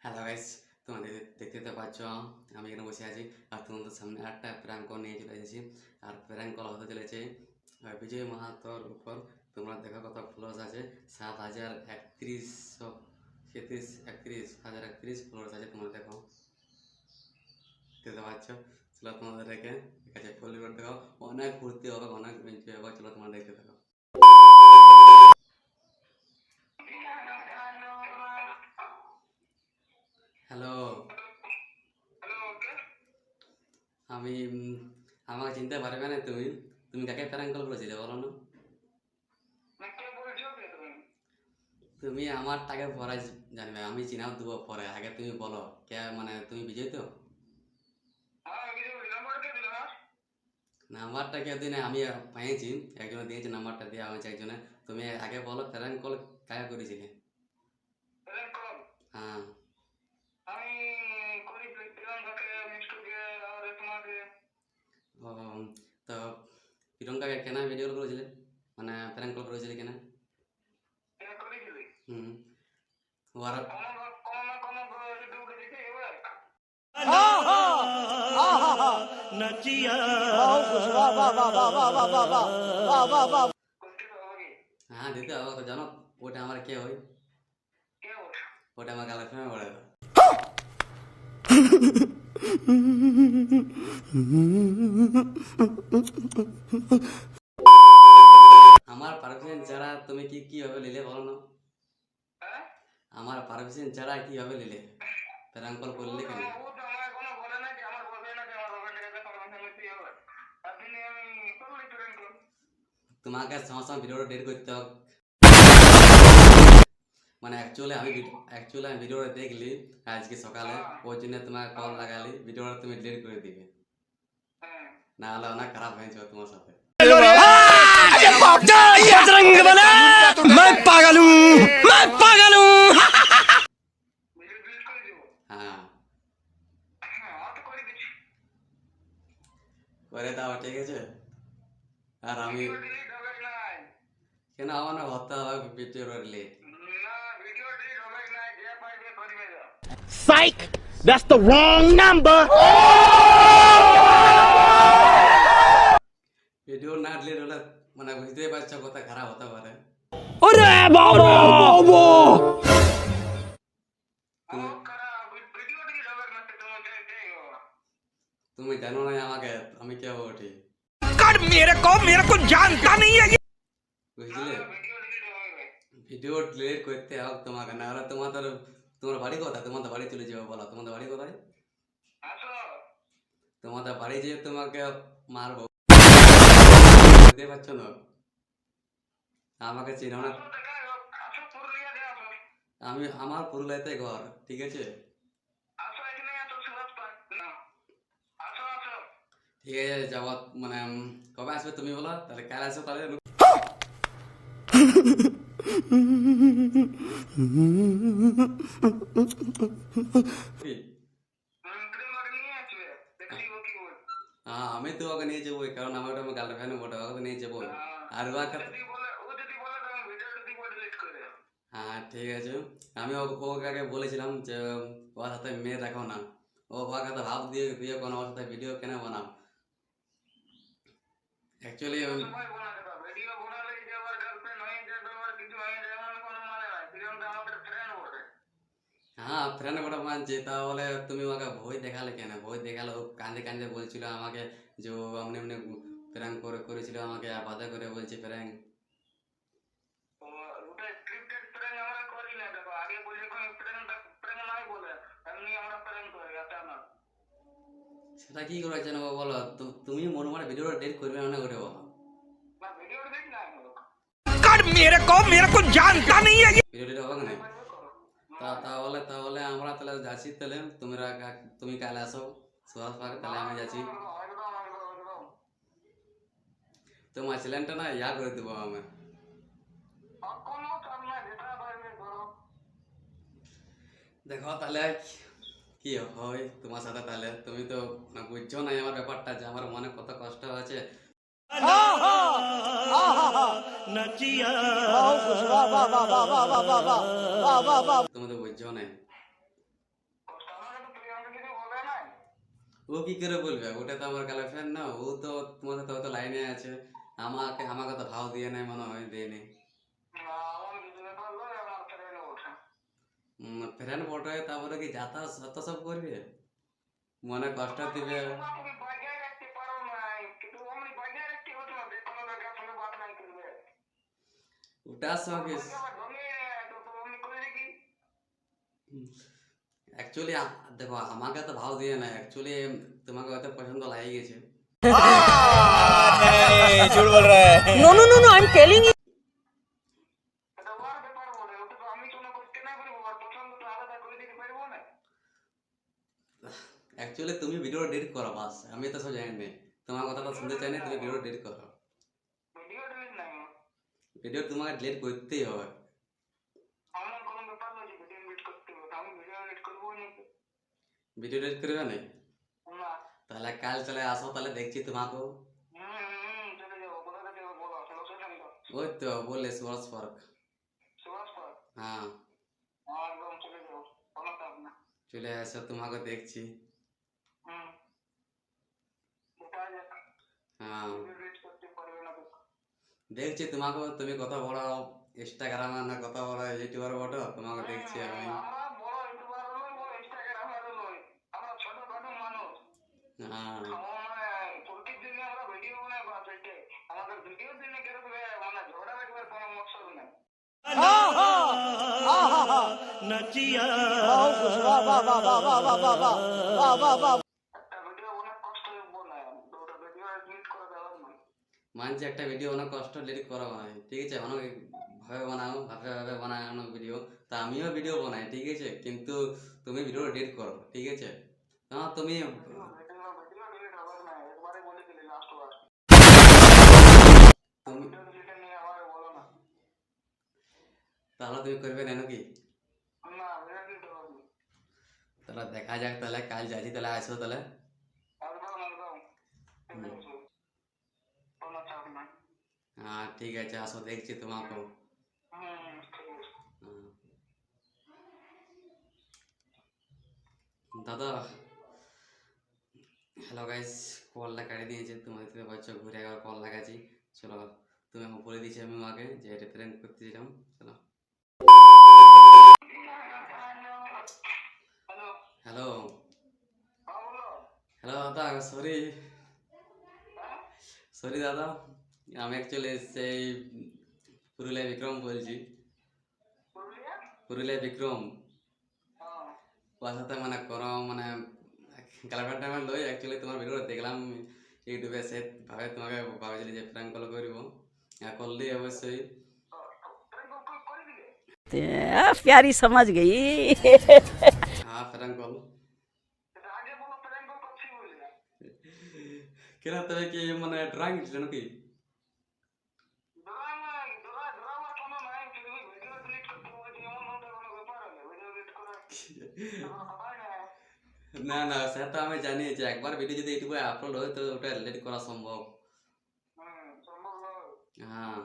Hello guys, তোমাদের দেখতে তো পাচ্ছ আমি এখানে বসে আছি আর তোমাদের সামনে একটা প্র্যাঙ্ক কল নিয়ে চলে এসেছি। আর প্র্যাঙ্ক কল হতে চলেছে বিজয় মাহাতোর উপর। তোমরা দেখো কত ফলোয়ার্স আছে, 7,031 ফলোয়ার্স আছে। তোমরা দেখো, দেখতে পাচ্ছ। চলো তোমাদের রেখে ঠিক আছে, ফুল রিপোর্ট দেখো। অনেক ফুর্তি হবে, অনেক এনজয় হবে। চলো তোমরা দেখতে থাকো। হ্যালো, আমি আমাকে চিনতে পারবে না তুমি? তুমি কাকে প্র্যাঙ্ক কল করেছিলে বলো না? তুমি আমার টাকা পরে জানবে, আমি চিনাও দেবো পরে। আগে তুমি বলো কে, মানে তুমি বিজয় তো? নাম্বারটা কে দিনে আমি পেয়েছি, একজনে দিয়েছে নাম্বারটা, দেওয়া হয়েছে একজনে। তুমি আগে বলো প্র্যাঙ্ক কল কাকে করেছিলে? হ্যাঁ, ও, তো প্রিয়ঙ্কাকে কেন ভিডিও কল করেছিলে, মানে প্র্যাঙ্ক কল করেছিলে কেন? হুম, ওরা হ্যাঁ দিতে হবে তো, জানো ওটা আমার কে হয়? ওটা আমার গার্লফ্রেন্ড বলে। আমার পারমিশন ছাড়া তুমি কি কিভাবে নিলে বলো না? আমার পারমিশন ছাড়া কিভাবে নিলে? প্র্যাঙ্ক কল করলে কেন? তোমাকে সঙ্গে সঙ্গে ভিডিওটা ডেট করতে হবে। মানে অ্যাকচুয়ালি আমি ভিডিওটা দেখলি আজকে সকালে, ওই জন্য তোমাকে কল লাগালি, ভিডিওটা তুমি ডিলিট করে দিবে, না হলে অনেক খারাপ হয়েছে তোমার সাথে। बजरंगबली, मैं पागल हूँ, मैं पागल हूँ। হ্যাঁ, করে দাও, ঠিক আছে। আর আমি কেন আমার না হতে হবে video relate? Psych, that's the wrong number. Video না ডিলিট হলে মানে বুঝতেই পারছো কথা খারাপ হতে পারে। अरे बाबा, তুমি জানো না আমাকে আমি কে ওঠি, कर मेरे को जानता नहीं है। বুঝলে? ভিডিও ডিলিট করতে হবে তোমাকে, না হলে তোমার বাড়ি কোথায়? তোমাদের বাড়ি চলে যাবে, বলো তোমাদের বাড়ি কোথায়? তোমাদের বাড়ি যেয়ে তোমাকে মারবো, বুঝতে পারছো না? আমাকে চিনো না? আমার পুরুলিয়াতে ঘর, ঠিক আছে। ঠিক আছে, যাবো মানে কবে আসবে তুমি বলো, তাহলে কাল আসো তাহলে। কি? হ্যাঁ, আমি তো ওকে নিয়ে যাবো, কারণ আমার ওটা আমার গার্লফ্রেন্ড বটে, ওকে তো নিয়ে যাবো। আর ওকে, হ্যাঁ ঠিক আছে। আমি ওকে আগে বলেছিলাম যে ওর সাথে মেয়ে দেখো না, ওকে তো ভাব দিয়ে বিয়ে কোনো, ওর সাথে ভিডিও কেন বানাও? অ্যাকচুয়ালি হ্যাঁ, ফ্রেন্ড বড় মানছি, তাহলে তুমি ওকে ভয় দেখালে কেন? ভয় দেখালে ও কান্দে কান্দে বলছিল আমাকে যে ও এমনি এমনি প্র্যাঙ্ক করেছিল আমাকে, বাধা করে বলছে প্র্যাঙ্ক। সেটা কি করেছে না বলো? তুমি মনে মনে ভিডিওটা ডেট করবে না করে বলো। कर मेरे को जानता नहीं है। ভিডিও ডেট হবে না? তাহলে আমরা তাহলে যাচ্ছি, তাহলে তুমি কাল আসো সুভাষ পার্ক, তাহলে আমি যাচ্ছি। তোমার চ্যানেলটা না ইয়া করে দেবো আমি। দেখো তাহলে কি হয় তোমার সাথে, তাহলে তুমি তো না বুঝছো না আমার ব্যাপারটা, যে আমার মনে কত কষ্ট আছে। তুমি তো বুঝছো না। ও কি করে বলবে? ওটা তো আমার গার্লফ্রেন্ড না, ও তো তোমাদের তো লাইনে আছে। আমাকে তো ভাও দিয়ে নাই, মনে হয় দেয়নি। ফ্রেন্ড বটে, তারপরে কি যাতায়াত অত সব করবে, মনে কষ্ট দিবে। ওটা সঙ্গে অ্যাকচুয়ালি দেখো, আমাকে তো ভাও দিয়ে না, অ্যাকচুয়ালি তোমাকে হয়তো পছন্দ লাগে গেছে। झूठ बोल रहा है No, no, no, no. I'm telling you. Actually তুমি ভিডিও ডিলিট করো বাস, আমি তো সব জানি না, তোমার কথাটা শুনতে চাই না, তুমি ভিডিও ডিলিট করো। ভিডিও তোমাকে ডিলিট করতেই হবে। ভিডিও ডিলিট করবে না? তাহলে কাল চলে আসো, তাহলে দেখছি তোমাকে। ওই তো বললে সুভাষ পার্ক। হ্যাঁ, চলে আসো, তোমাকে দেখছি। হ্যাঁ, দেখছি তোমাকে, তুমি কত বড় ইনস্টাগ্রামে না কত বড় ইউটিউবার বটো, তোমাকে দেখছি আমি। হ্যাঁ, মানছি একটা ভিডিও অনেক কষ্ট ডিলিট করা হয়, ঠিক আছে, অনেক ভাবে বানাও, ভাবে বানানো ভিডিও। তা আমিও ভিডিও বানাই, ঠিক আছে, কিন্তু তুমি ভিডিও ডিলিট করো, ঠিক আছে। হ্যাঁ, তুমি তুমি তাহলে তুমি করবে না নাকি? তাহলে দেখা যাক, তাহলে কাল যাচ্ছি, তাহলে আসো তাহলে। হ্যাঁ, ঠিক আছে, আসো, দেখছি তোমাকেও। হ্যাঁ। দাদা, হ্যালো গাইস, কলটা কাটিয়ে দিয়েছে, তুমি দেখতে পাচ্ছ ঘুরে একবার কল লাগাচ্ছি। চলো, তুমি আমাকে বলে দিয়েছি আমি আগে যে এটা প্র্যাঙ্ক করতেছিলাম। চলো। হ্যালো, হ্যালো দাদা, সরি সরি দাদা, আমি অ্যাকচুয়ালি সেই পুরুলিয়া বিক্রম বলছি। পুরুলিয়া বিক্রম, ওর সাথে মানে কোনো মানে গার্লফ্রেন্ড টাইমের লই, অ্যাকচুয়ালি তোমার ভিডিও দেখলাম ইউটিউবে, সে ভাবে তোমাকে ভাবেছিলি যে প্র্যাঙ্ক কল করবো, করলি অবশ্যই। प्यारी समझ गई. হ্যাঁ, প্র্যাঙ্ক কল। কেন, তবে কি মানে ড্রাইং ছিল নাকি? না না, সেটা আমি জানি যে একবার ভিডিও যদি ইউটিউবে আপলোড হয় তো ওটা ডিলিট করা সম্ভব। হ্যাঁ,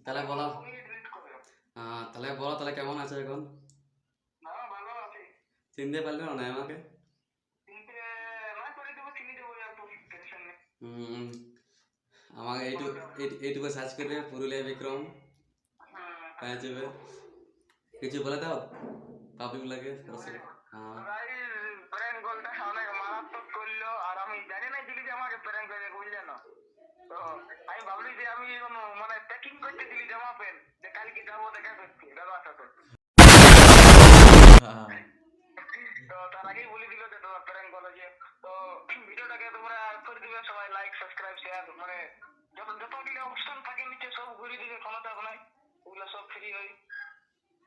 তাহলে বলো। হ্যাঁ, তাহলে বলো, তাহলে কেমন আছে এখন? চিনতে পারলে না আমাকে? হুম, আমাকে এইটুকু সার্চ করবে পুরুলিয়া বিক্রম, পেয়ে যাবে। কিছু বলে দাও পাবলিক লাগে। হ্যাঁ, হ্যাঁ,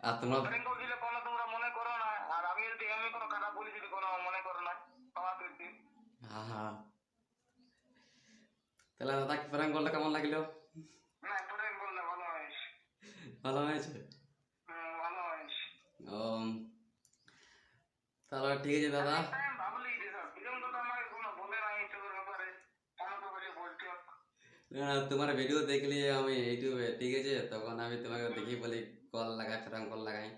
আর তোমরা হ্যাঁ হ্যাঁ, তাহলে দাদা কি প্র্যাঙ্ক কলটা কেমন লাগলো? ভালো হয়েছে? ও, তাহলে ঠিক আছে দাদা। তোমার ভিডিও দেখলি আমি ইউটিউবে, ঠিক আছে, তখন আমি তোমাকে দেখি বলি কল লাগাই, প্র্যাঙ্ক কল লাগাই।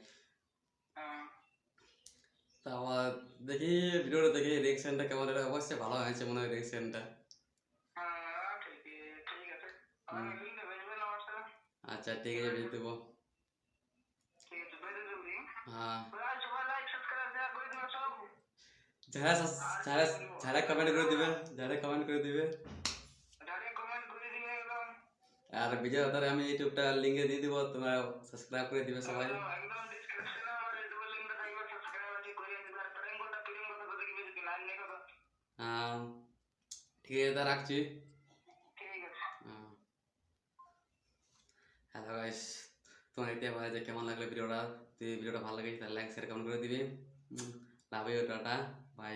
তারপর দেখি ভিডিওটা দেখি রিয়েকশনটা কেমন হলো, অবশ্যই ভালো হয়েছে মনে হয় রিয়েকশনটা। আচ্ছা ঠিক আছে, ভেজে দেবো। হ্যাঁ, যারা যারা যারা কমেন্ট করে দিবে, যারা কমেন্ট করে দিবে। আর বিজয় দাদার আমি ইউটিউবটা লিঙ্কে দিয়ে দিব, তোমরা সাবস্ক্রাইব করে দিবে সবাই। আহ, ঠিক আছে, তা রাখছি। হ্যালো গাইস, তোমার দেখতে পাবে যে কেমন লাগলো ভিডিওটা। যদি ভিডিওটা ভালো লাগে তাহলে লাইক শেয়ার কমেন্ট করে দিবে। Love you, tata, by.